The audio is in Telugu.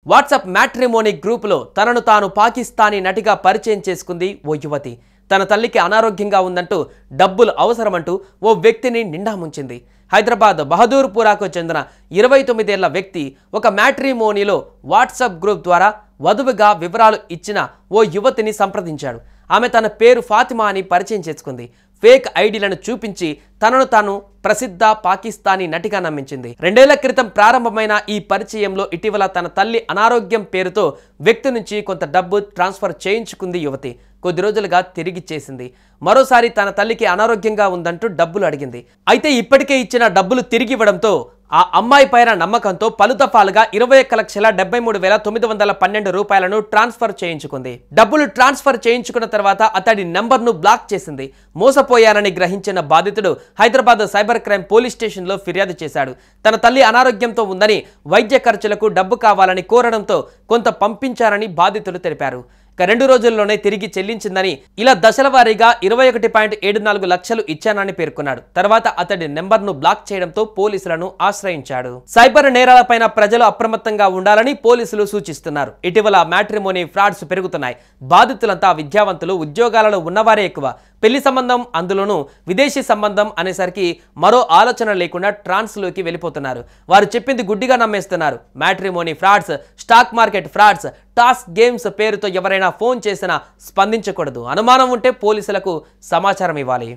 వాట్సాప్ మ్యాట్రిమోనీ గ్రూపులో తనను తాను పాకిస్తానీ నటిగా పరిచయం చేసుకుంది ఓ యువతి. తన తల్లికి అనారోగ్యంగా ఉందంటూ డబ్బులు అవసరమంటూ ఓ వ్యక్తిని నిండా ముంచింది. హైదరాబాద్ బహదూర్పురాకు చెందిన 29 ఏళ్ల వ్యక్తి ఒక మ్యాట్రిమోనీలో వాట్సాప్ గ్రూప్ ద్వారా వధువుగా వివరాలు ఇచ్చిన ఓ యువతిని సంప్రదించాడు. ఆమె తన పేరు ఫాతిమా అని పరిచయం చేసుకుంది. ఫేక్ ఐడీలను చూపించి తనను తాను ప్రసిద్ధ పాకిస్తానీ నటిగా నమ్మించింది. 2 ఏళ్ల క్రితం ప్రారంభమైన ఈ పరిచయంలో ఇటీవల తన తల్లి అనారోగ్యం పేరుతో వ్యక్తి నుంచి కొంత డబ్బు ట్రాన్స్ఫర్ చేయించుకుంది యువతి. కొద్ది రోజులుగా తిరిగిచ్చేసింది. మరోసారి తన తల్లికి అనారోగ్యంగా ఉందంటూ డబ్బులు అడిగింది. అయితే ఇప్పటికే ఇచ్చిన డబ్బులు తిరిగి ఇవ్వడంతో ఆ అమ్మాయి పైన నమ్మకంతో పలు దఫాలుగా 21,73,912 రూపాయలను ట్రాన్స్ఫర్ చేయించుకుంది. డబ్బులు ట్రాన్స్ఫర్ చేయించుకున్న తర్వాత అతడి నెంబర్ను బ్లాక్ చేసింది. మోసపోయానని గ్రహించిన బాధితుడు హైదరాబాద్ సైబర్ క్రైమ్ పోలీస్ స్టేషన్లో ఫిర్యాదు చేశాడు. తన తల్లి అనారోగ్యంతో ఉందని, వైద్య ఖర్చులకు డబ్బు కావాలని కోరడంతో కొంత పంపించారని బాధితులు తెలిపారు. 2 రోజుల్లోనే తిరిగి చెల్లించిందని, ఇలా దశల వారీగా 21.74 లక్షలు ఇచ్చానని పేర్కొన్నాడు. తర్వాత అతడి నెంబర్ను బ్లాక్ చేయడంతో పోలీసులను ఆశ్రయించాడు. సైబర్ నేరాలపైన ప్రజలు అప్రమత్తంగా ఉండాలని పోలీసులు సూచిస్తున్నారు. ఇటీవల మ్యాట్రిమోనీ ఫ్రాడ్స్ పెరుగుతున్నాయి. బాధితులంతా విద్యావంతులు, ఉద్యోగాలలో ఉన్నవారే ఎక్కువ. పెళ్లి సంబంధం, అందులోనూ విదేశీ సంబంధం అనేసరికి మరో ఆలోచన లేకుండా ట్రాన్స్లోకి వెళ్ళిపోతున్నారు. వారు చెప్పింది గుడ్డిగా నమ్మేస్తున్నారు. Matrimony frauds, stock market frauds, task games పేరుతో ఎవరైనా ఫోన్ చేసినా స్పందించకూడదు. అనుమానం ఉంటే పోలీసులకు సమాచారం ఇవ్వాలి.